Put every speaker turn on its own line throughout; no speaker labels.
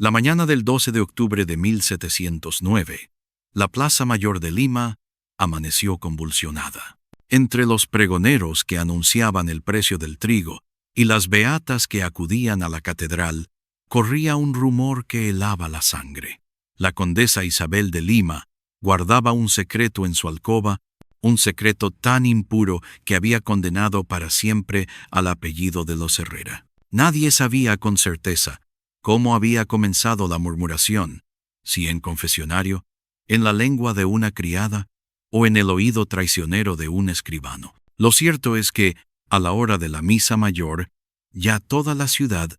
La mañana del 12 de octubre de 1709, la Plaza Mayor de Lima amaneció convulsionada. Entre los pregoneros que anunciaban el precio del trigo y las beatas que acudían a la catedral, corría un rumor que helaba la sangre. La condesa Isabel de Lima guardaba un secreto en su alcoba, un secreto tan impuro que había condenado para siempre al apellido de los Herrera. Nadie sabía con certeza cómo había comenzado la murmuración, si en confesionario, en la lengua de una criada o en el oído traicionero de un escribano. Lo cierto es que, a la hora de la misa mayor, ya toda la ciudad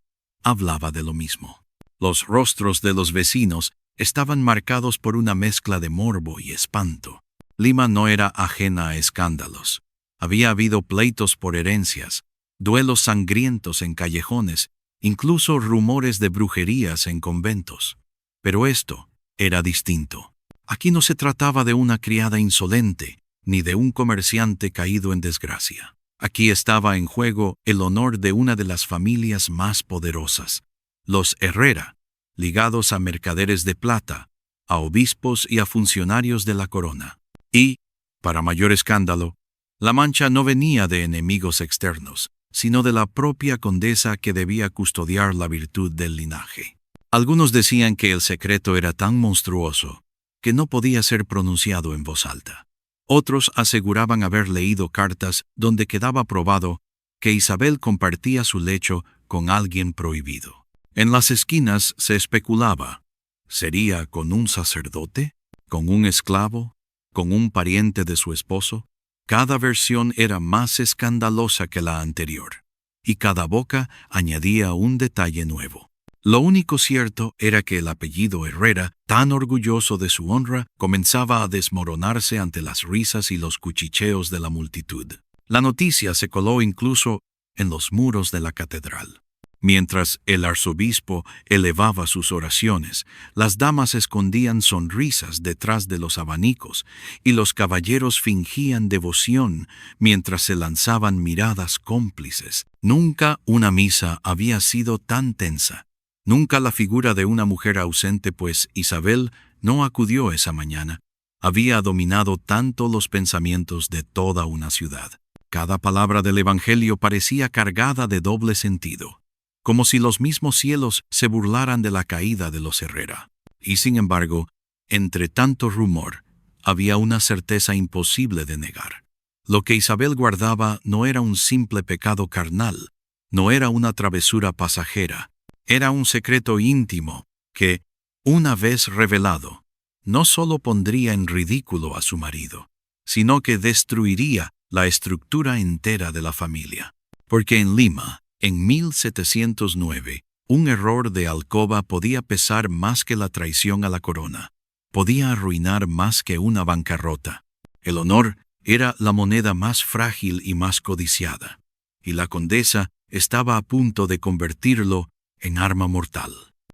hablaba de lo mismo. Los rostros de los vecinos estaban marcados por una mezcla de morbo y espanto. Lima no era ajena a escándalos. Había habido pleitos por herencias, duelos sangrientos en callejones, incluso rumores de brujerías en conventos. Pero esto era distinto. Aquí no se trataba de una criada insolente, ni de un comerciante caído en desgracia. Aquí estaba en juego el honor de una de las familias más poderosas, los Herrera, ligados a mercaderes de plata, a obispos y a funcionarios de la corona. Y, para mayor escándalo, la mancha no venía de enemigos externos, sino de la propia condesa que debía custodiar la virtud del linaje. Algunos decían que el secreto era tan monstruoso que no podía ser pronunciado en voz alta. Otros aseguraban haber leído cartas donde quedaba probado que Isabel compartía su lecho con alguien prohibido. En las esquinas se especulaba, ¿sería con un sacerdote? ¿Con un esclavo? ¿Con un pariente de su esposo? Cada versión era más escandalosa que la anterior, y cada boca añadía un detalle nuevo. Lo único cierto era que el apellido Herrera, tan orgulloso de su honra, comenzaba a desmoronarse ante las risas y los cuchicheos de la multitud. La noticia se coló incluso en los muros de la catedral. Mientras el arzobispo elevaba sus oraciones, las damas escondían sonrisas detrás de los abanicos y los caballeros fingían devoción mientras se lanzaban miradas cómplices. Nunca una misa había sido tan tensa. Nunca la figura de una mujer ausente, pues Isabel no acudió esa mañana, había dominado tanto los pensamientos de toda una ciudad. Cada palabra del Evangelio parecía cargada de doble sentido, como si los mismos cielos se burlaran de la caída de los Herrera. Y sin embargo, entre tanto rumor, había una certeza imposible de negar. Lo que Isabel guardaba no era un simple pecado carnal, no era una travesura pasajera, era un secreto íntimo que, una vez revelado, no solo pondría en ridículo a su marido, sino que destruiría la estructura entera de la familia. Porque en Lima, en 1709, un error de alcoba podía pesar más que la traición a la corona, podía arruinar más que una bancarrota. El honor era la moneda más frágil y más codiciada, y la condesa estaba a punto de convertirlo en arma mortal.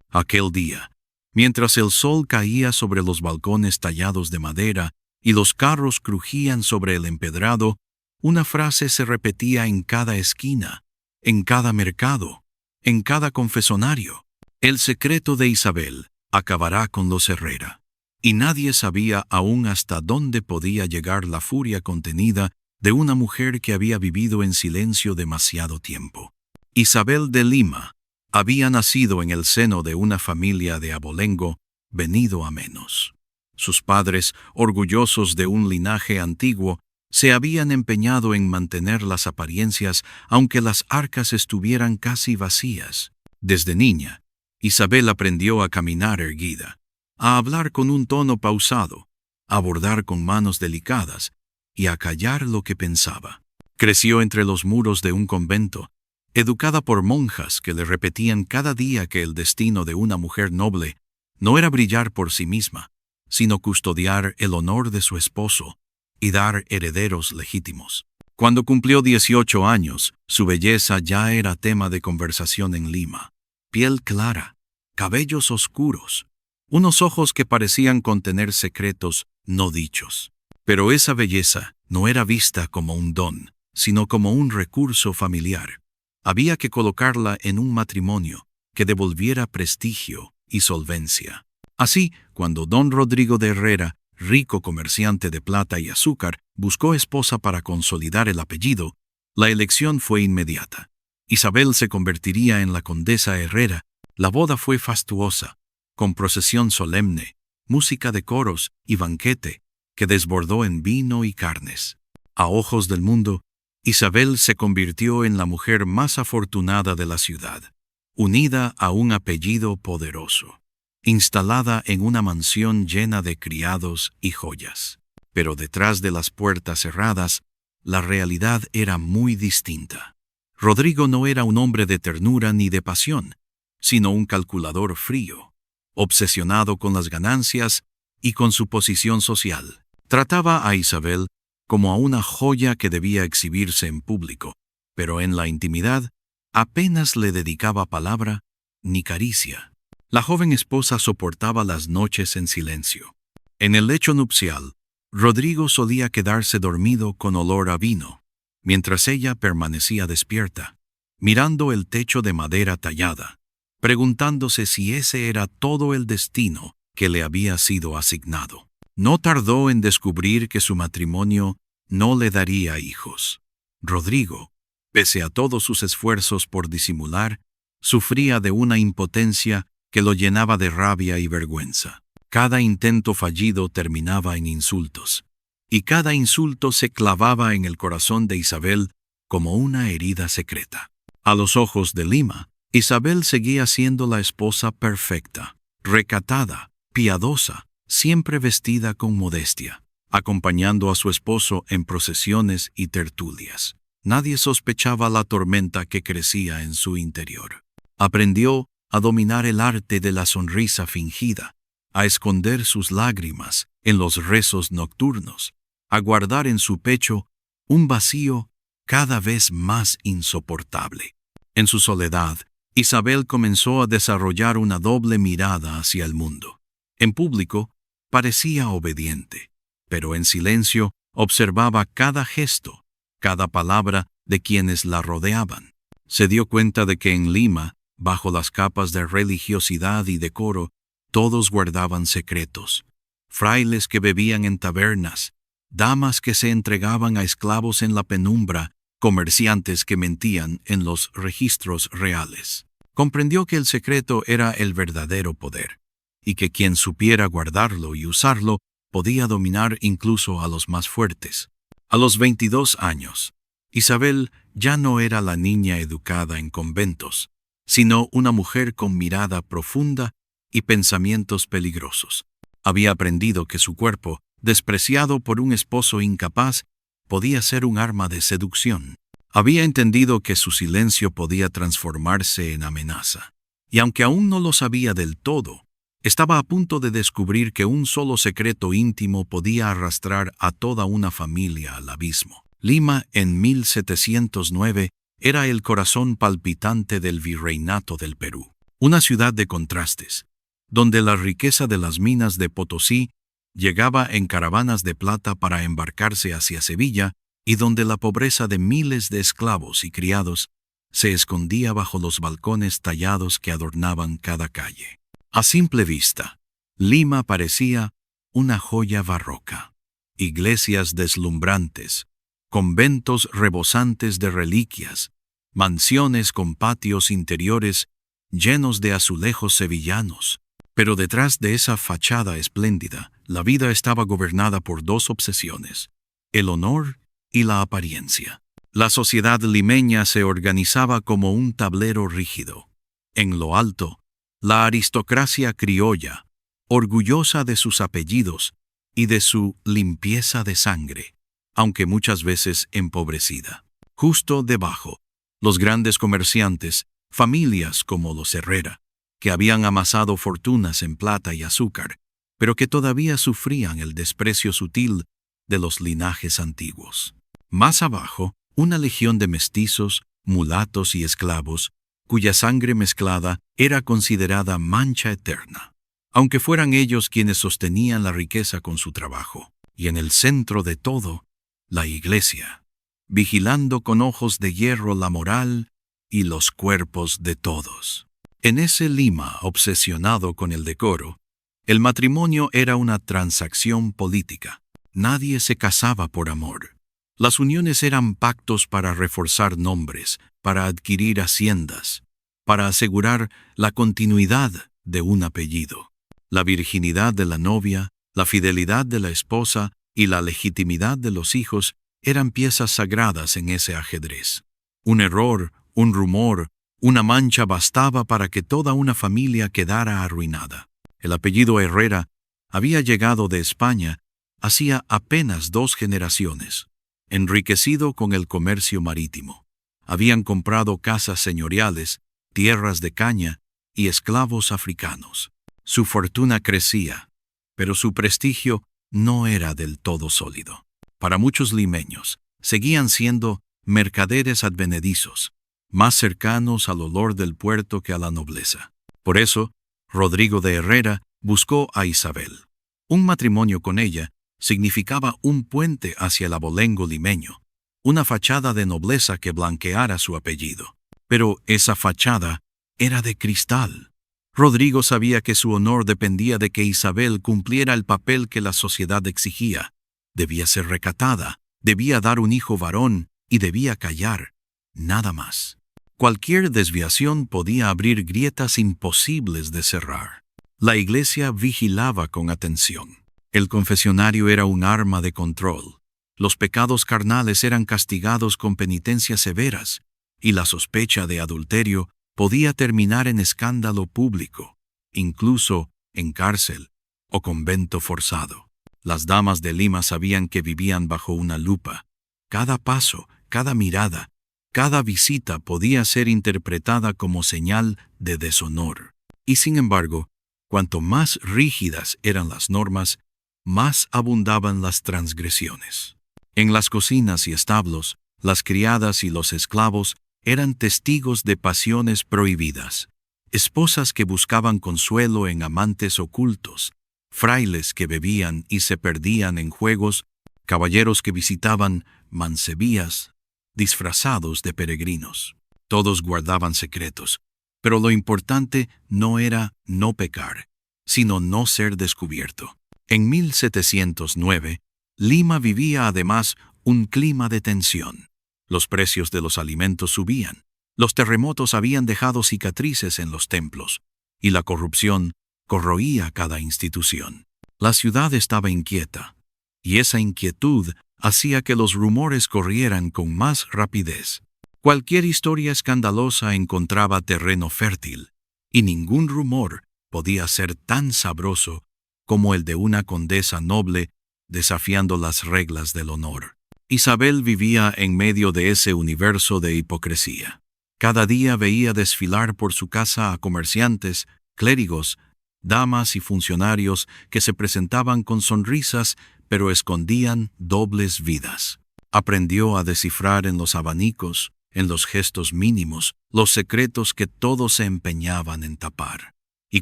Aquel día, mientras el sol caía sobre los balcones tallados de madera y los carros crujían sobre el empedrado, una frase se repetía en cada esquina, en cada mercado, en cada confesonario. El secreto de Isabel acabará con los Herrera. Y nadie sabía aún hasta dónde podía llegar la furia contenida de una mujer que había vivido en silencio demasiado tiempo. Isabel de Lima había nacido en el seno de una familia de abolengo venido a menos. Sus padres, orgullosos de un linaje antiguo, se habían empeñado en mantener las apariencias aunque las arcas estuvieran casi vacías. Desde niña, Isabel aprendió a caminar erguida, a hablar con un tono pausado, a bordar con manos delicadas y a callar lo que pensaba. Creció entre los muros de un convento, educada por monjas que le repetían cada día que el destino de una mujer noble no era brillar por sí misma, sino custodiar el honor de su esposo y dar herederos legítimos. Cuando cumplió 18 años, su belleza ya era tema de conversación en Lima. Piel clara, cabellos oscuros, unos ojos que parecían contener secretos no dichos. Pero esa belleza no era vista como un don, sino como un recurso familiar. Había que colocarla en un matrimonio que devolviera prestigio, y solvencia. Así, cuando don Rodrigo de Herrera, rico comerciante de plata y azúcar, buscó esposa para consolidar el apellido, la elección fue inmediata. Isabel se convertiría en la condesa Herrera. La boda fue fastuosa, con procesión solemne, música de coros y banquete, que desbordó en vino y carnes. A ojos del mundo, Isabel se convirtió en la mujer más afortunada de la ciudad, unida a un apellido poderoso, instalada en una mansión llena de criados y joyas. Pero detrás de las puertas cerradas, la realidad era muy distinta. Rodrigo no era un hombre de ternura ni de pasión, sino un calculador frío, obsesionado con las ganancias y con su posición social. Trataba a Isabel como a una joya que debía exhibirse en público, pero en la intimidad apenas le dedicaba palabra ni caricia. La joven esposa soportaba las noches en silencio. En el lecho nupcial, Rodrigo solía quedarse dormido con olor a vino, mientras ella permanecía despierta, mirando el techo de madera tallada, preguntándose si ese era todo el destino que le había sido asignado. No tardó en descubrir que su matrimonio no le daría hijos. Rodrigo, pese a todos sus esfuerzos por disimular, sufría de una impotencia que lo llenaba de rabia y vergüenza. Cada intento fallido terminaba en insultos, y cada insulto se clavaba en el corazón de Isabel como una herida secreta. A los ojos de Lima, Isabel seguía siendo la esposa perfecta, recatada, piadosa, siempre vestida con modestia, acompañando a su esposo en procesiones y tertulias. Nadie sospechaba la tormenta que crecía en su interior. Aprendió a dominar el arte de la sonrisa fingida, a esconder sus lágrimas en los rezos nocturnos, a guardar en su pecho un vacío cada vez más insoportable. En su soledad, Isabel comenzó a desarrollar una doble mirada hacia el mundo. En público, parecía obediente, pero en silencio observaba cada gesto, cada palabra de quienes la rodeaban. Se dio cuenta de que en Lima, bajo las capas de religiosidad y decoro, todos guardaban secretos. Frailes que bebían en tabernas, damas que se entregaban a esclavos en la penumbra, comerciantes que mentían en los registros reales. Comprendió que el secreto era el verdadero poder, y que quien supiera guardarlo y usarlo podía dominar incluso a los más fuertes. A los 22 años, Isabel ya no era la niña educada en conventos, sino una mujer con mirada profunda y pensamientos peligrosos. Había aprendido que su cuerpo, despreciado por un esposo incapaz, podía ser un arma de seducción. Había entendido que su silencio podía transformarse en amenaza. Y aunque aún no lo sabía del todo, estaba a punto de descubrir que un solo secreto íntimo podía arrastrar a toda una familia al abismo. Lima, en 1709, era el corazón palpitante del virreinato del Perú. Una ciudad de contrastes, donde la riqueza de las minas de Potosí llegaba en caravanas de plata para embarcarse hacia Sevilla, y donde la pobreza de miles de esclavos y criados se escondía bajo los balcones tallados que adornaban cada calle. A simple vista, Lima parecía una joya barroca. Iglesias deslumbrantes, conventos rebosantes de reliquias, mansiones con patios interiores llenos de azulejos sevillanos. Pero detrás de esa fachada espléndida, la vida estaba gobernada por dos obsesiones: el honor y la apariencia. La sociedad limeña se organizaba como un tablero rígido. En lo alto, la aristocracia criolla, orgullosa de sus apellidos y de su limpieza de sangre, aunque muchas veces empobrecida. Justo debajo, los grandes comerciantes, familias como los Herrera, que habían amasado fortunas en plata y azúcar, pero que todavía sufrían el desprecio sutil de los linajes antiguos. Más abajo, una legión de mestizos, mulatos y esclavos, cuya sangre mezclada era considerada mancha eterna, aunque fueran ellos quienes sostenían la riqueza con su trabajo. Y en el centro de todo, la Iglesia, vigilando con ojos de hierro la moral y los cuerpos de todos. En ese Lima obsesionado con el decoro, el matrimonio era una transacción política. Nadie se casaba por amor. Las uniones eran pactos para reforzar nombres, para adquirir haciendas, para asegurar la continuidad de un apellido. La virginidad de la novia, la fidelidad de la esposa y la legitimidad de los hijos eran piezas sagradas en ese ajedrez. Un error, un rumor, una mancha bastaba para que toda una familia quedara arruinada. El apellido Herrera había llegado de España hacía apenas 2 generaciones, enriquecido con el comercio marítimo. Habían comprado casas señoriales, tierras de caña y esclavos africanos. Su fortuna crecía, pero su prestigio no era del todo sólido. Para muchos limeños, seguían siendo mercaderes advenedizos, más cercanos al olor del puerto que a la nobleza. Por eso, Rodrigo de Herrera buscó a Isabel. Un matrimonio con ella significaba un puente hacia el abolengo limeño, una fachada de nobleza que blanqueara su apellido. Pero esa fachada era de cristal. Rodrigo sabía que su honor dependía de que Isabel cumpliera el papel que la sociedad exigía. Debía ser recatada, debía dar un hijo varón y debía callar. Nada más. Cualquier desviación podía abrir grietas imposibles de cerrar. La iglesia vigilaba con atención. El confesionario era un arma de control. Los pecados carnales eran castigados con penitencias severas, y la sospecha de adulterio podía terminar en escándalo público, incluso en cárcel o convento forzado. Las damas de Lima sabían que vivían bajo una lupa. Cada paso, cada mirada, cada visita podía ser interpretada como señal de deshonor. Y sin embargo, cuanto más rígidas eran las normas, más abundaban las transgresiones. En las cocinas y establos, las criadas y los esclavos eran testigos de pasiones prohibidas, esposas que buscaban consuelo en amantes ocultos, frailes que bebían y se perdían en juegos, caballeros que visitaban mancebías, disfrazados de peregrinos. Todos guardaban secretos, pero lo importante no era no pecar, sino no ser descubierto. En 1709, Lima vivía además un clima de tensión. Los precios de los alimentos subían, los terremotos habían dejado cicatrices en los templos, y la corrupción corroía cada institución. La ciudad estaba inquieta, y esa inquietud hacía que los rumores corrieran con más rapidez. Cualquier historia escandalosa encontraba terreno fértil, y ningún rumor podía ser tan sabroso como el de una condesa noble desafiando las reglas del honor. Isabel vivía en medio de ese universo de hipocresía. Cada día veía desfilar por su casa a comerciantes, clérigos, damas y funcionarios que se presentaban con sonrisas pero escondían dobles vidas. Aprendió a descifrar en los abanicos, en los gestos mínimos, los secretos que todos se empeñaban en tapar. Y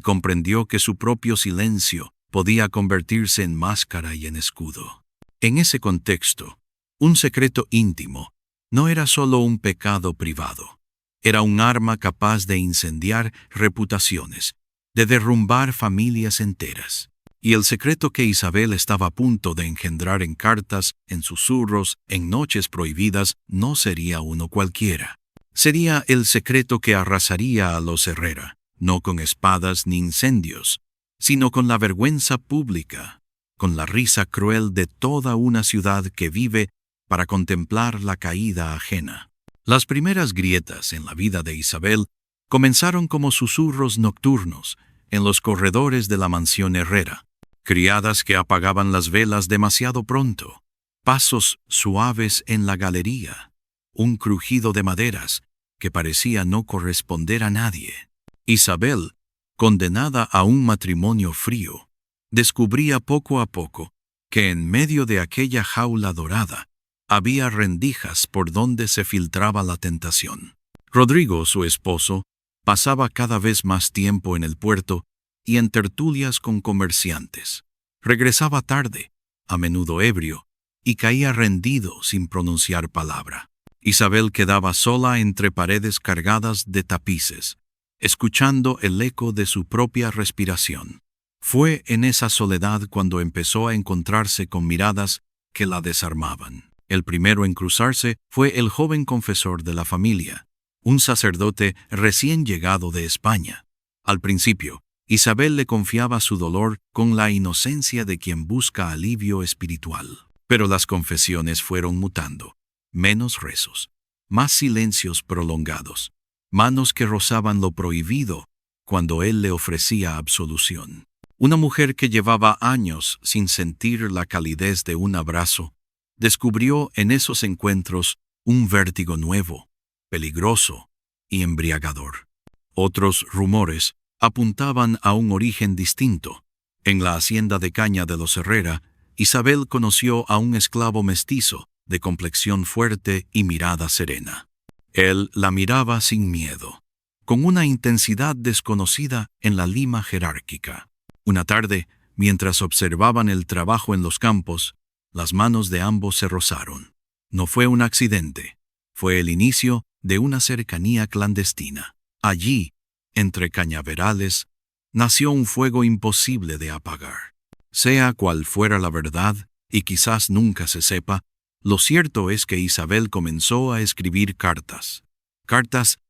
comprendió que su propio silencio podía convertirse en máscara y en escudo. En ese contexto, un secreto íntimo no era solo un pecado privado. Era un arma capaz de incendiar reputaciones, de derrumbar familias enteras. Y el secreto que Isabel estaba a punto de engendrar en cartas, en susurros, en noches prohibidas, no sería uno cualquiera. Sería el secreto que arrasaría a los Herrera, no con espadas ni incendios, sino con la vergüenza pública, con la risa cruel de toda una ciudad que vive para contemplar la caída ajena. Las primeras grietas en la vida de Isabel comenzaron como susurros nocturnos en los corredores de la mansión Herrera. Criadas que apagaban las velas demasiado pronto, pasos suaves en la galería, un crujido de maderas que parecía no corresponder a nadie. Isabel, condenada a un matrimonio frío, descubría poco a poco que en medio de aquella jaula dorada había rendijas por donde se filtraba la tentación. Rodrigo, su esposo, pasaba cada vez más tiempo en el puerto y en tertulias con comerciantes. Regresaba tarde, a menudo ebrio, y caía rendido sin pronunciar palabra. Isabel quedaba sola entre paredes cargadas de tapices, escuchando el eco de su propia respiración. Fue en esa soledad cuando empezó a encontrarse con miradas que la desarmaban. El primero en cruzarse fue el joven confesor de la familia, un sacerdote recién llegado de España. Al principio, Isabel le confiaba su dolor con la inocencia de quien busca alivio espiritual. Pero las confesiones fueron mutando. Menos rezos, más silencios prolongados, manos que rozaban lo prohibido cuando él le ofrecía absolución. Una mujer que llevaba años sin sentir la calidez de un abrazo, descubrió en esos encuentros un vértigo nuevo, peligroso y embriagador. Otros rumores apuntaban a un origen distinto. En la hacienda de caña de los Herrera, Isabel conoció a un esclavo mestizo, de complexión fuerte y mirada serena. Él la miraba sin miedo, con una intensidad desconocida en la Lima jerárquica. Una tarde, mientras observaban el trabajo en los campos, las manos de ambos se rozaron. No fue un accidente, fue el inicio de una cercanía clandestina. Allí, entre cañaverales, nació un fuego imposible de apagar. Sea cual fuera la verdad, y quizás nunca se sepa, lo cierto es que Isabel comenzó a escribir cartas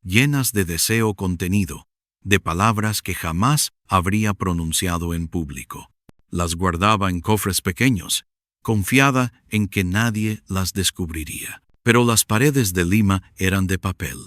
llenas de deseo contenido, de palabras que jamás habría pronunciado en público. Las guardaba en cofres pequeños, confiada en que nadie las descubriría. Pero las paredes de Lima eran de papel.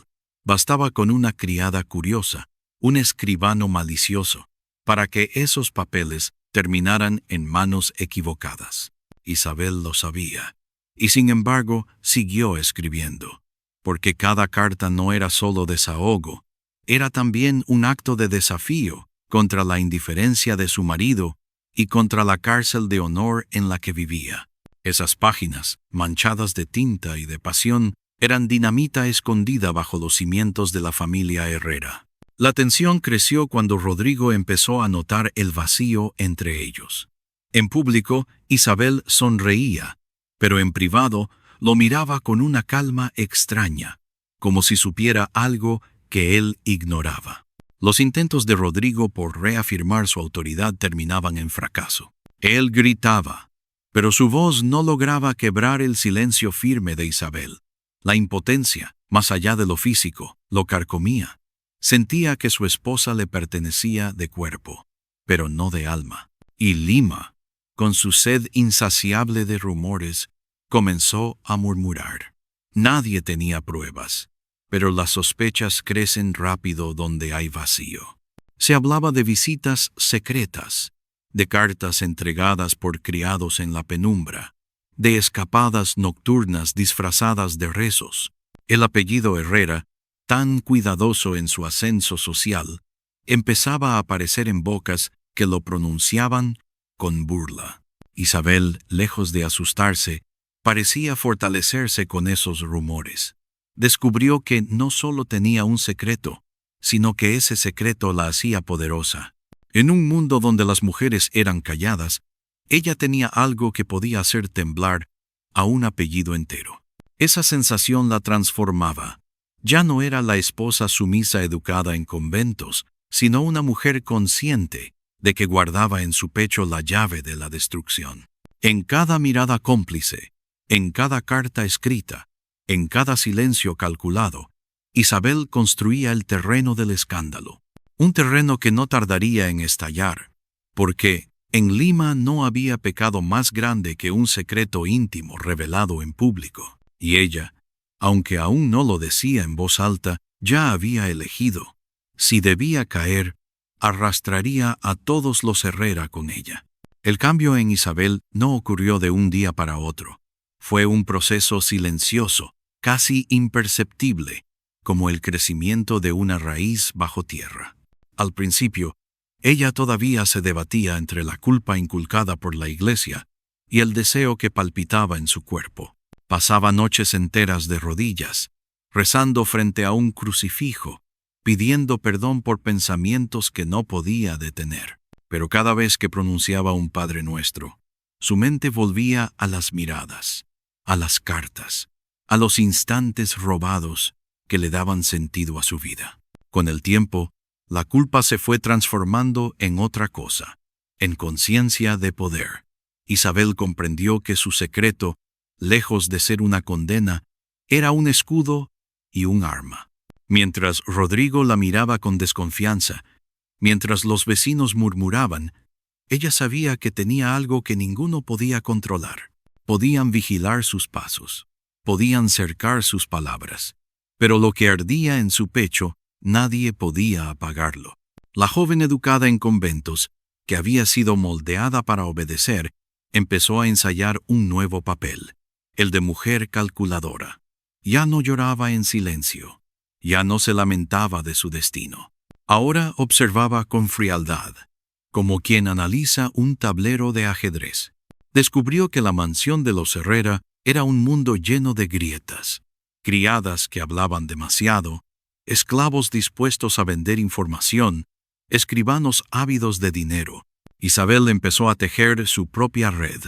Bastaba con una criada curiosa, un escribano malicioso, para que esos papeles terminaran en manos equivocadas. Isabel lo sabía, y sin embargo siguió escribiendo, porque cada carta no era solo desahogo, era también un acto de desafío contra la indiferencia de su marido y contra la cárcel de honor en la que vivía. Esas páginas, manchadas de tinta y de pasión, eran dinamita escondida bajo los cimientos de la familia Herrera. La tensión creció cuando Rodrigo empezó a notar el vacío entre ellos. En público, Isabel sonreía, pero en privado lo miraba con una calma extraña, como si supiera algo que él ignoraba. Los intentos de Rodrigo por reafirmar su autoridad terminaban en fracaso. Él gritaba, pero su voz no lograba quebrar el silencio firme de Isabel. La impotencia, más allá de lo físico, lo carcomía. Sentía que su esposa le pertenecía de cuerpo, pero no de alma. Y Lima, con su sed insaciable de rumores, comenzó a murmurar. Nadie tenía pruebas, pero las sospechas crecen rápido donde hay vacío. Se hablaba de visitas secretas, de cartas entregadas por criados en la penumbra, de escapadas nocturnas disfrazadas de rezos. El apellido Herrera, tan cuidadoso en su ascenso social, empezaba a aparecer en bocas que lo pronunciaban con burla. Isabel, lejos de asustarse, parecía fortalecerse con esos rumores. Descubrió que no solo tenía un secreto, sino que ese secreto la hacía poderosa. En un mundo donde las mujeres eran calladas, ella tenía algo que podía hacer temblar a un apellido entero. Esa sensación la transformaba. Ya no era la esposa sumisa educada en conventos, sino una mujer consciente de que guardaba en su pecho la llave de la destrucción. En cada mirada cómplice, en cada carta escrita, en cada silencio calculado, Isabel construía el terreno del escándalo. Un terreno que no tardaría en estallar, porque en Lima no había pecado más grande que un secreto íntimo revelado en público. Y ella, aunque aún no lo decía en voz alta, ya había elegido. Si debía caer, arrastraría a todos los Herrera con ella. El cambio en Isabel no ocurrió de un día para otro. Fue un proceso silencioso, casi imperceptible, como el crecimiento de una raíz bajo tierra. Al principio, ella todavía se debatía entre la culpa inculcada por la Iglesia y el deseo que palpitaba en su cuerpo. Pasaba noches enteras de rodillas, rezando frente a un crucifijo, pidiendo perdón por pensamientos que no podía detener. Pero cada vez que pronunciaba un Padre Nuestro, su mente volvía a las miradas, a las cartas, a los instantes robados que le daban sentido a su vida. Con el tiempo, La culpa se fue transformando en otra cosa, en conciencia de poder. Isabel comprendió que su secreto, lejos de ser una condena, era un escudo y un arma. Mientras Rodrigo la miraba con desconfianza, mientras los vecinos murmuraban, ella sabía que tenía algo que ninguno podía controlar. Podían vigilar sus pasos, podían cercar sus palabras, pero lo que ardía en su pecho, nadie podía apagarlo. La joven educada en conventos, que había sido moldeada para obedecer, empezó a ensayar un nuevo papel, el de mujer calculadora. Ya no lloraba en silencio, ya no se lamentaba de su destino. Ahora observaba con frialdad, como quien analiza un tablero de ajedrez. Descubrió que la mansión de los Herrera era un mundo lleno de grietas, criadas que hablaban demasiado, esclavos dispuestos a vender información, escribanos ávidos de dinero. Isabel empezó a tejer su propia red,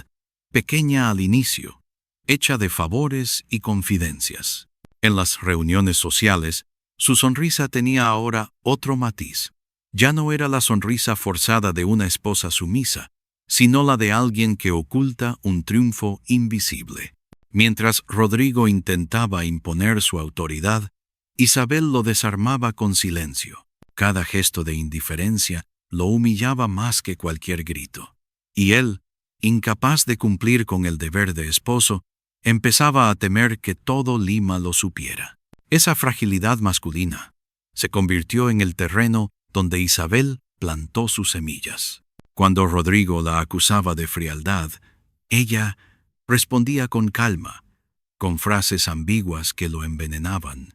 pequeña al inicio, hecha de favores y confidencias. En las reuniones sociales, su sonrisa tenía ahora otro matiz. Ya no era la sonrisa forzada de una esposa sumisa, sino la de alguien que oculta un triunfo invisible. Mientras Rodrigo intentaba imponer su autoridad, Isabel lo desarmaba con silencio. Cada gesto de indiferencia lo humillaba más que cualquier grito. Y él, incapaz de cumplir con el deber de esposo, empezaba a temer que todo Lima lo supiera. Esa fragilidad masculina se convirtió en el terreno donde Isabel plantó sus semillas. Cuando Rodrigo la acusaba de frialdad, ella respondía con calma, con frases ambiguas que lo envenenaban.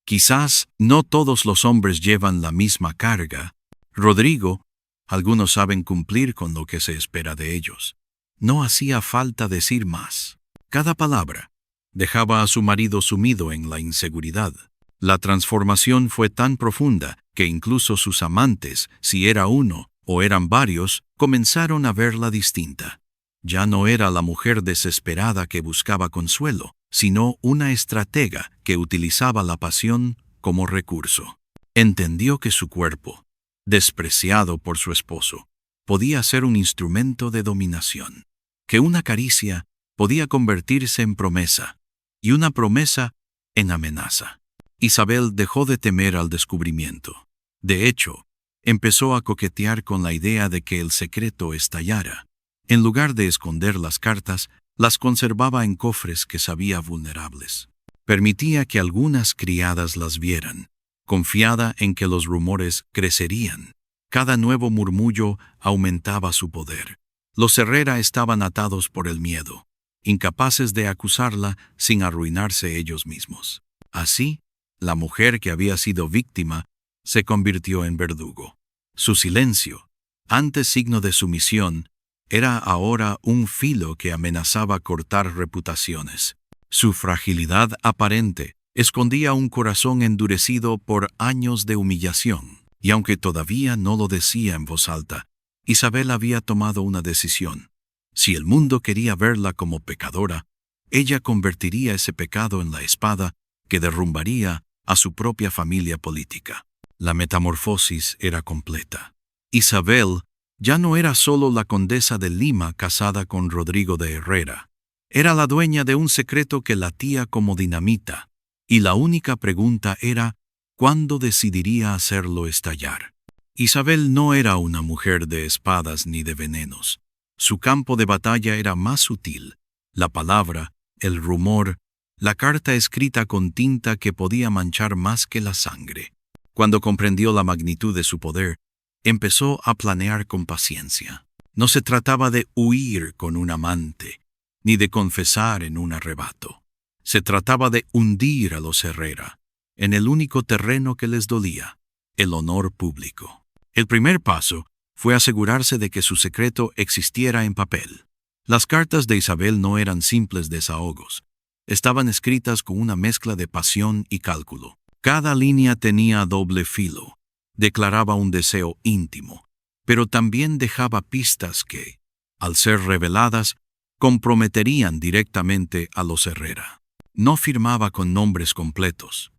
Quizás no todos los hombres llevan la misma carga. Rodrigo, algunos saben cumplir con lo que se espera de ellos. No hacía falta decir más. Cada palabra dejaba a su marido sumido en la inseguridad. La transformación fue tan profunda que incluso sus amantes, si era uno o eran varios, comenzaron a verla distinta. Ya no era la mujer desesperada que buscaba consuelo, sino una estratega que utilizaba la pasión como recurso. Entendió que su cuerpo, despreciado por su esposo, podía ser un instrumento de dominación, que una caricia podía convertirse en promesa, y una promesa en amenaza. Isabel dejó de temer al descubrimiento. De hecho, empezó a coquetear con la idea de que el secreto estallara. En lugar de esconder las cartas, las conservaba en cofres que sabía vulnerables. Permitía que algunas criadas las vieran, confiada en que los rumores crecerían. Cada nuevo murmullo aumentaba su poder. Los Herrera estaban atados por el miedo, incapaces de acusarla sin arruinarse ellos mismos. Así, la mujer que había sido víctima se convirtió en verdugo. Su silencio, antes signo de sumisión, era ahora un filo que amenazaba cortar reputaciones. Su fragilidad aparente escondía un corazón endurecido por años de humillación. Y aunque todavía no lo decía en voz alta, Isabel había tomado una decisión. Si el mundo quería verla como pecadora, ella convertiría ese pecado en la espada que derrumbaría a su propia familia política. La metamorfosis era completa. Isabel ya no era solo la condesa de Lima casada con Rodrigo de Herrera. Era la dueña de un secreto que latía como dinamita, y la única pregunta era ¿cuándo decidiría hacerlo estallar? Isabel no era una mujer de espadas ni de venenos. Su campo de batalla era más sutil. La palabra, el rumor, la carta escrita con tinta que podía manchar más que la sangre. Cuando comprendió la magnitud de su poder, empezó a planear con paciencia. No se trataba de huir con un amante, ni de confesar en un arrebato. Se trataba de hundir a los Herrera en el único terreno que les dolía, el honor público. El primer paso fue asegurarse de que su secreto existiera en papel. Las cartas de Isabel no eran simples desahogos. Estaban escritas con una mezcla de pasión y cálculo. Cada línea tenía doble filo. Declaraba un deseo íntimo, pero también dejaba pistas que, al ser reveladas, comprometerían directamente a los Herrera. No firmaba con nombres completos,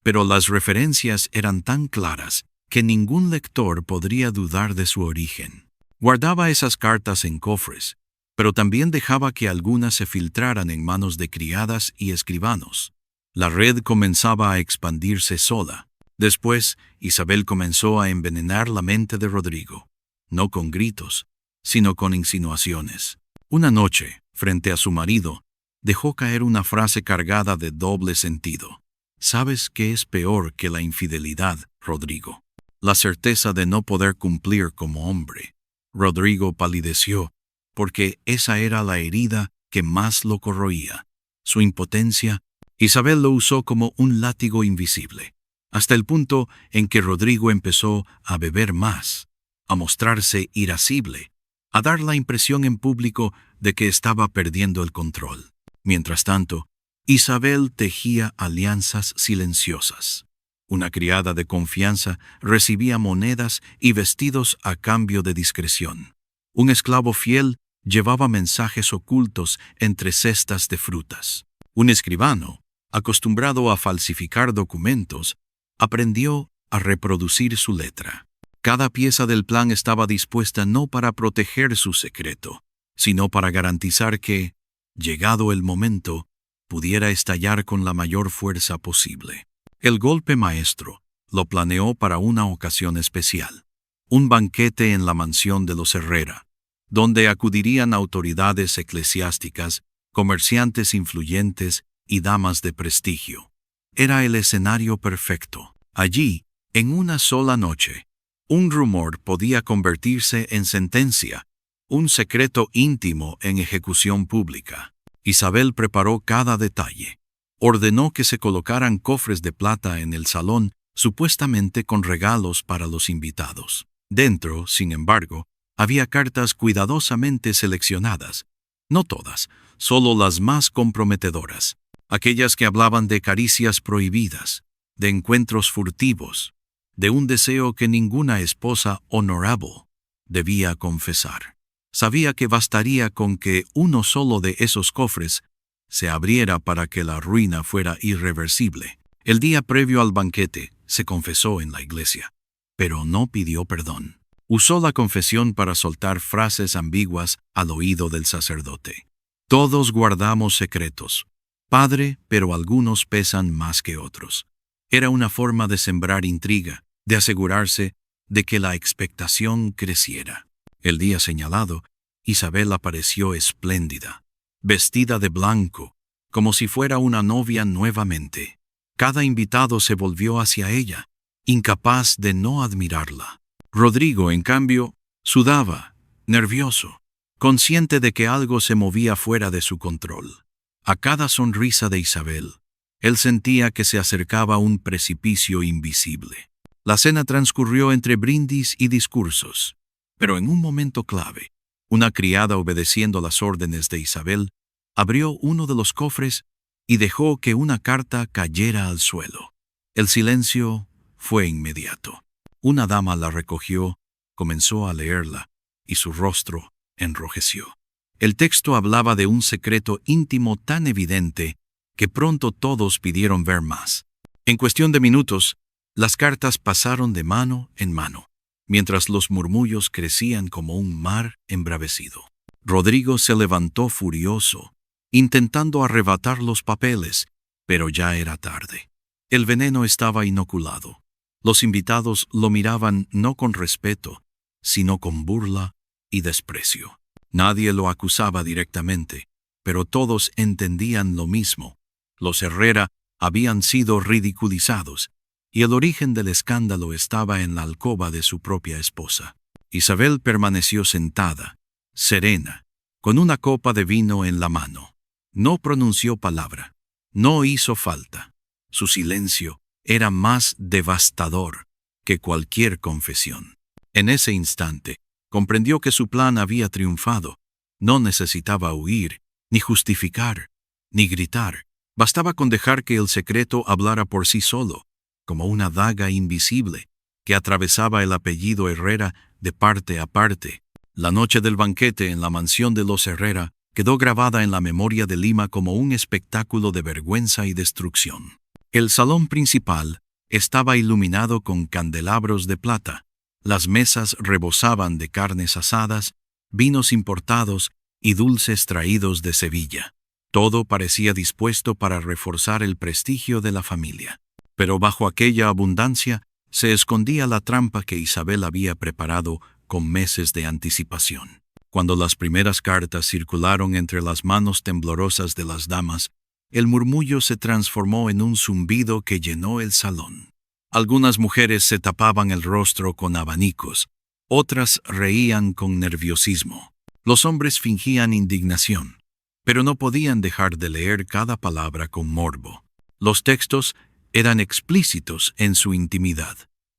pero las referencias eran tan claras que ningún lector podría dudar de su origen. Guardaba esas cartas en cofres, pero también dejaba que algunas se filtraran en manos de criadas y escribanos. La red comenzaba a expandirse sola. Después, Isabel comenzó a envenenar la mente de Rodrigo, no con gritos, sino con insinuaciones. Una noche, frente a su marido, dejó caer una frase cargada de doble sentido. ¿Sabes qué es peor que la infidelidad, Rodrigo? La certeza de no poder cumplir como hombre. Rodrigo palideció, porque esa era la herida que más lo corroía. Su impotencia. Isabel lo usó como un látigo invisible, hasta el punto en que Rodrigo empezó a beber más, a mostrarse irascible, a dar la impresión en público de que estaba perdiendo el control. Mientras tanto, Isabel tejía alianzas silenciosas. Una criada de confianza recibía monedas y vestidos a cambio de discreción. Un esclavo fiel llevaba mensajes ocultos entre cestas de frutas. Un escribano, acostumbrado a falsificar documentos, aprendió a reproducir su letra. Cada pieza del plan estaba dispuesta no para proteger su secreto, sino para garantizar que, llegado el momento, pudiera estallar con la mayor fuerza posible. El golpe maestro lo planeó para una ocasión especial, un banquete en la mansión de los Herrera, donde acudirían autoridades eclesiásticas, comerciantes influyentes y damas de prestigio. Era el escenario perfecto. Allí, en una sola noche, un rumor podía convertirse en sentencia, un secreto íntimo en ejecución pública. Isabel preparó cada detalle. Ordenó que se colocaran cofres de plata en el salón, supuestamente con regalos para los invitados. Dentro, sin embargo, había cartas cuidadosamente seleccionadas. No todas, solo las más comprometedoras. Aquellas que hablaban de caricias prohibidas, de encuentros furtivos, de un deseo que ninguna esposa honorable debía confesar. Sabía que bastaría con que uno solo de esos cofres se abriera para que la ruina fuera irreversible. El día previo al banquete, se confesó en la iglesia, pero no pidió perdón. Usó la confesión para soltar frases ambiguas al oído del sacerdote. Todos guardamos secretos, Padre, pero algunos pesan más que otros. Era una forma de sembrar intriga, de asegurarse de que la expectación creciera. El día señalado, Isabel apareció espléndida, vestida de blanco, como si fuera una novia nuevamente. Cada invitado se volvió hacia ella, incapaz de no admirarla. Rodrigo, en cambio, sudaba, nervioso, consciente de que algo se movía fuera de su control. A cada sonrisa de Isabel, él sentía que se acercaba un precipicio invisible. La cena transcurrió entre brindis y discursos, pero en un momento clave, una criada, obedeciendo las órdenes de Isabel, abrió uno de los cofres y dejó que una carta cayera al suelo. El silencio fue inmediato. Una dama la recogió, comenzó a leerla, y su rostro enrojeció. El texto hablaba de un secreto íntimo tan evidente que pronto todos pidieron ver más. En cuestión de minutos, las cartas pasaron de mano en mano, mientras los murmullos crecían como un mar embravecido. Rodrigo se levantó furioso, intentando arrebatar los papeles, pero ya era tarde. El veneno estaba inoculado. Los invitados lo miraban no con respeto, sino con burla y desprecio. Nadie lo acusaba directamente, pero todos entendían lo mismo. Los Herrera habían sido ridiculizados, y el origen del escándalo estaba en la alcoba de su propia esposa. Isabel permaneció sentada, serena, con una copa de vino en la mano. No pronunció palabra, no hizo falta. Su silencio era más devastador que cualquier confesión. En ese instante, comprendió que su plan había triunfado. No necesitaba huir, ni justificar, ni gritar. Bastaba con dejar que el secreto hablara por sí solo, como una daga invisible que atravesaba el apellido Herrera de parte a parte. La noche del banquete en la mansión de los Herrera quedó grabada en la memoria de Lima como un espectáculo de vergüenza y destrucción. El salón principal estaba iluminado con candelabros de plata. Las mesas rebosaban de carnes asadas, vinos importados y dulces traídos de Sevilla. Todo parecía dispuesto para reforzar el prestigio de la familia. Pero bajo aquella abundancia se escondía la trampa que Isabel había preparado con meses de anticipación. Cuando las primeras cartas circularon entre las manos temblorosas de las damas, el murmullo se transformó en un zumbido que llenó el salón. Algunas mujeres se tapaban el rostro con abanicos, otras reían con nerviosismo. Los hombres fingían indignación, pero no podían dejar de leer cada palabra con morbo. Los textos eran explícitos en su intimidad,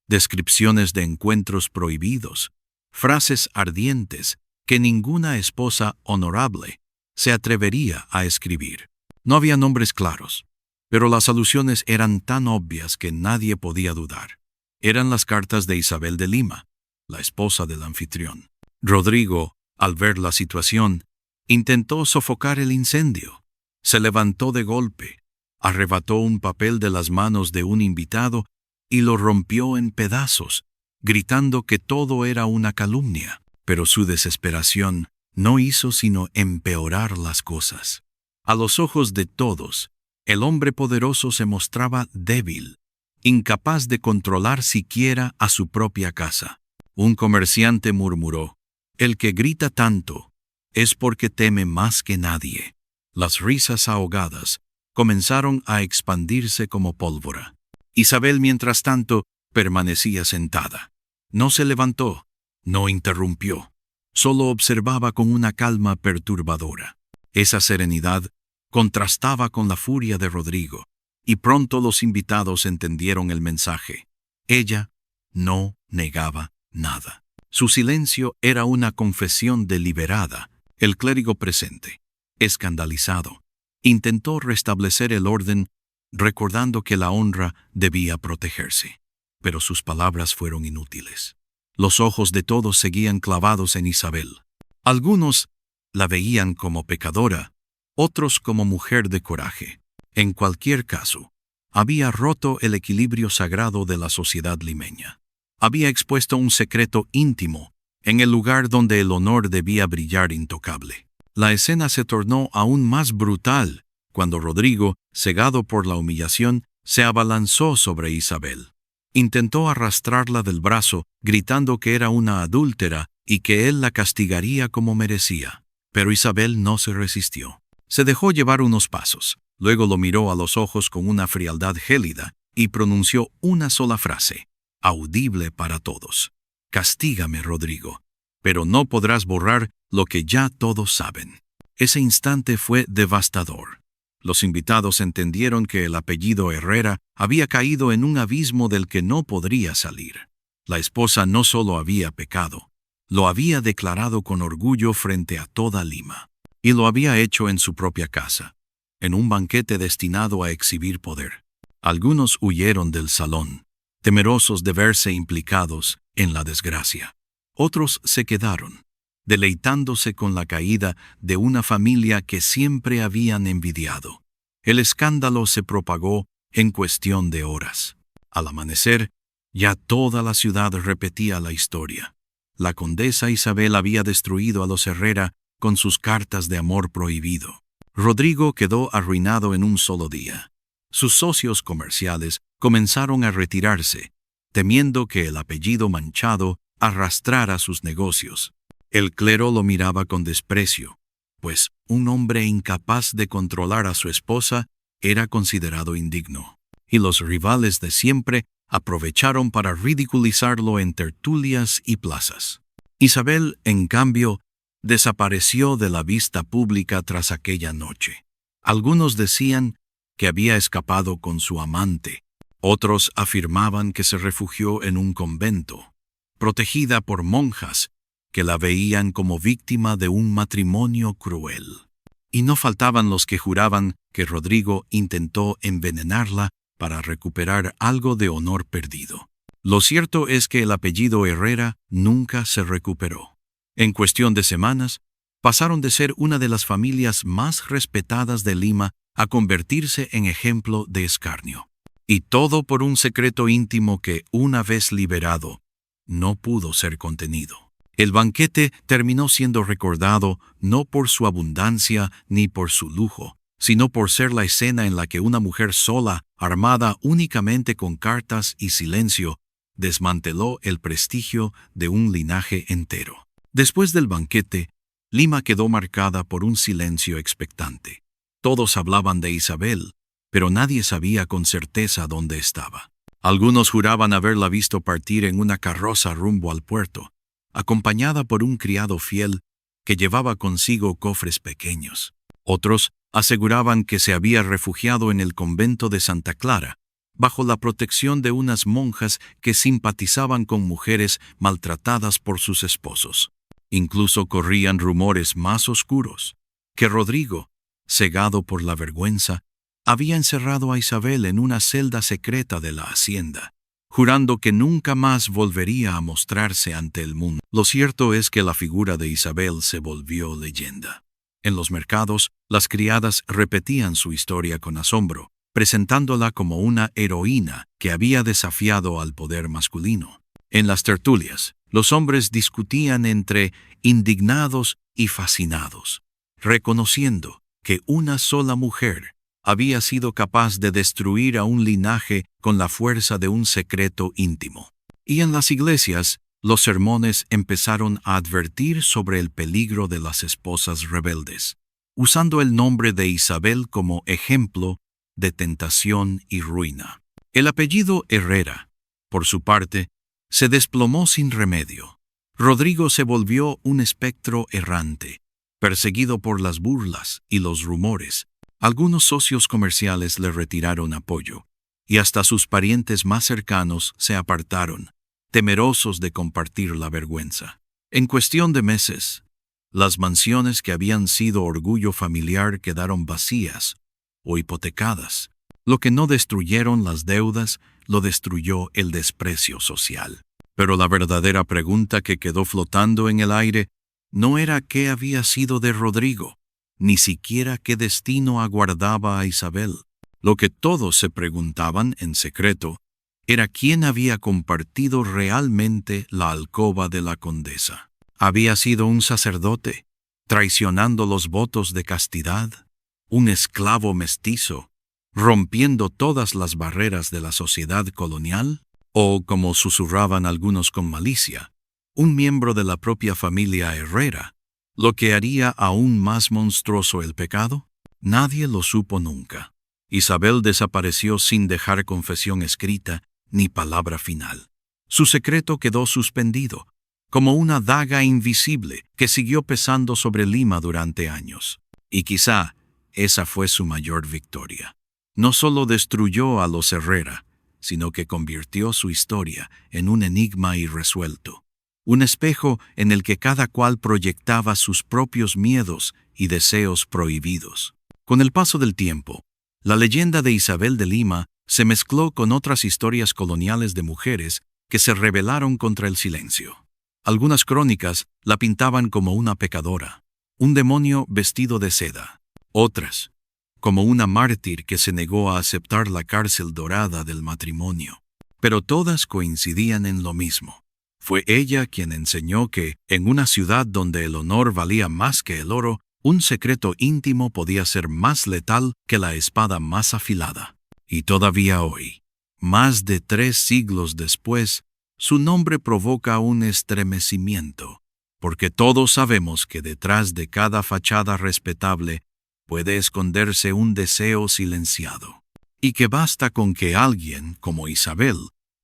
descripciones de encuentros prohibidos, frases ardientes que ninguna esposa honorable se atrevería a escribir. No había nombres claros, pero las alusiones eran tan obvias que nadie podía dudar. Eran las cartas de Isabel de Lima, la esposa del anfitrión. Rodrigo, al ver la situación, intentó sofocar el incendio. Se levantó de golpe, arrebató un papel de las manos de un invitado y lo rompió en pedazos, gritando que todo era una calumnia. Pero su desesperación no hizo sino empeorar las cosas. A los ojos de todos, el hombre poderoso se mostraba débil, incapaz de controlar siquiera a su propia casa. Un comerciante murmuró: «El que grita tanto es porque teme más que nadie». Las risas ahogadas comenzaron a expandirse como pólvora. Isabel, mientras tanto, permanecía sentada. No se levantó, no interrumpió, solo observaba con una calma perturbadora. Esa serenidad contrastaba con la furia de Rodrigo, y pronto los invitados entendieron el mensaje. Ella no negaba nada. Su silencio era una confesión deliberada. El clérigo presente, escandalizado, intentó restablecer el orden, recordando que la honra debía protegerse. Pero sus palabras fueron inútiles. Los ojos de todos seguían clavados en Isabel. Algunos la veían como pecadora, otros como mujer de coraje. En cualquier caso, había roto el equilibrio sagrado de la sociedad limeña. Había expuesto un secreto íntimo en el lugar donde el honor debía brillar intocable. La escena se tornó aún más brutal cuando Rodrigo, cegado por la humillación, se abalanzó sobre Isabel. Intentó arrastrarla del brazo, gritando que era una adúltera y que él la castigaría como merecía. Pero Isabel no se resistió. Se dejó llevar unos pasos, luego lo miró a los ojos con una frialdad gélida y pronunció una sola frase, audible para todos: «Castígame, Rodrigo, pero no podrás borrar lo que ya todos saben». Ese instante fue devastador. Los invitados entendieron que el apellido Herrera había caído en un abismo del que no podría salir. La esposa no solo había pecado, lo había declarado con orgullo frente a toda Lima. Y lo había hecho en su propia casa, en un banquete destinado a exhibir poder. Algunos huyeron del salón, temerosos de verse implicados en la desgracia. Otros se quedaron, deleitándose con la caída de una familia que siempre habían envidiado. El escándalo se propagó en cuestión de horas. Al amanecer, ya toda la ciudad repetía la historia. La condesa Isabel había destruido a los Herrera con sus cartas de amor prohibido. Rodrigo quedó arruinado en un solo día. Sus socios comerciales comenzaron a retirarse, temiendo que el apellido manchado arrastrara sus negocios. El clero lo miraba con desprecio, pues un hombre incapaz de controlar a su esposa era considerado indigno. Y los rivales de siempre aprovecharon para ridiculizarlo en tertulias y plazas. Isabel, en cambio, desapareció de la vista pública tras aquella noche. Algunos decían que había escapado con su amante. Otros afirmaban que se refugió en un convento, protegida por monjas que la veían como víctima de un matrimonio cruel. Y no faltaban los que juraban que Rodrigo intentó envenenarla para recuperar algo de honor perdido. Lo cierto es que el apellido Herrera nunca se recuperó. En cuestión de semanas, pasaron de ser una de las familias más respetadas de Lima a convertirse en ejemplo de escarnio. Y todo por un secreto íntimo que, una vez liberado, no pudo ser contenido. El banquete terminó siendo recordado no por su abundancia ni por su lujo, sino por ser la escena en la que una mujer sola, armada únicamente con cartas y silencio, desmanteló el prestigio de un linaje entero. Después del banquete, Lima quedó marcada por un silencio expectante. Todos hablaban de Isabel, pero nadie sabía con certeza dónde estaba. Algunos juraban haberla visto partir en una carroza rumbo al puerto, acompañada por un criado fiel que llevaba consigo cofres pequeños. Otros aseguraban que se había refugiado en el convento de Santa Clara, bajo la protección de unas monjas que simpatizaban con mujeres maltratadas por sus esposos. Incluso corrían rumores más oscuros, que Rodrigo, cegado por la vergüenza, había encerrado a Isabel en una celda secreta de la hacienda, jurando que nunca más volvería a mostrarse ante el mundo. Lo cierto es que la figura de Isabel se volvió leyenda. En los mercados, las criadas repetían su historia con asombro, presentándola como una heroína que había desafiado al poder masculino. En las tertulias, los hombres discutían entre indignados y fascinados, reconociendo que una sola mujer había sido capaz de destruir a un linaje con la fuerza de un secreto íntimo. Y en las iglesias, los sermones empezaron a advertir sobre el peligro de las esposas rebeldes, usando el nombre de Isabel como ejemplo de tentación y ruina. El apellido Herrera, por su parte, se desplomó sin remedio. Rodrigo se volvió un espectro errante, perseguido por las burlas y los rumores. Algunos socios comerciales le retiraron apoyo, y hasta sus parientes más cercanos se apartaron, temerosos de compartir la vergüenza. En cuestión de meses, las mansiones que habían sido orgullo familiar quedaron vacías o hipotecadas. Lo que no destruyeron las deudas, lo destruyó el desprecio social. Pero la verdadera pregunta que quedó flotando en el aire no era qué había sido de Rodrigo, ni siquiera qué destino aguardaba a Isabel. Lo que todos se preguntaban en secreto era quién había compartido realmente la alcoba de la condesa. ¿Había sido un sacerdote, traicionando los votos de castidad? ¿Un esclavo mestizo, rompiendo todas las barreras de la sociedad colonial? ¿O, como susurraban algunos con malicia, un miembro de la propia familia Herrera, lo que haría aún más monstruoso el pecado? Nadie lo supo nunca. Isabel desapareció sin dejar confesión escrita ni palabra final. Su secreto quedó suspendido, como una daga invisible que siguió pesando sobre Lima durante años. Y quizá esa fue su mayor victoria. No solo destruyó a los Herrera, sino que convirtió su historia en un enigma irresuelto. Un espejo en el que cada cual proyectaba sus propios miedos y deseos prohibidos. Con el paso del tiempo, la leyenda de Isabel de Lima se mezcló con otras historias coloniales de mujeres que se rebelaron contra el silencio. Algunas crónicas la pintaban como una pecadora, un demonio vestido de seda. Otras, como una mártir que se negó a aceptar la cárcel dorada del matrimonio. Pero todas coincidían en lo mismo. Fue ella quien enseñó que, en una ciudad donde el honor valía más que el oro, un secreto íntimo podía ser más letal que la espada más afilada. Y todavía hoy, más de 3 siglos después, su nombre provoca un estremecimiento, porque todos sabemos que detrás de cada fachada respetable puede esconderse un deseo silenciado, y que basta con que alguien, como Isabel,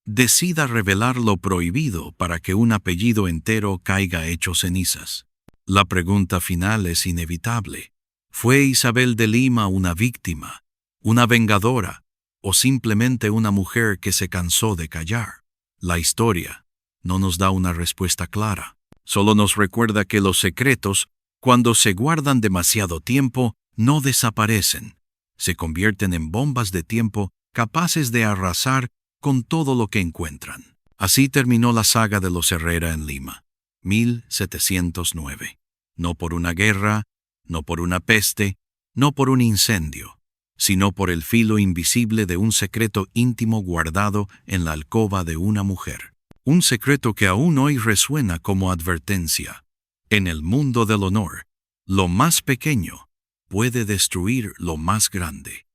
decida revelar lo prohibido para que un apellido entero caiga hecho cenizas. La pregunta final es inevitable. ¿Fue Isabel de Lima una víctima, una vengadora, o simplemente una mujer que se cansó de callar? La historia no nos da una respuesta clara. Solo nos recuerda que los secretos, cuando se guardan demasiado tiempo, no desaparecen. Se convierten en bombas de tiempo capaces de arrasar con todo lo que encuentran. Así terminó la saga de los Herrera en Lima, 1709. No por una guerra, no por una peste, no por un incendio, sino por el filo invisible de un secreto íntimo guardado en la alcoba de una mujer. Un secreto que aún hoy resuena como advertencia. En el mundo del honor, lo más pequeño puede destruir lo más grande.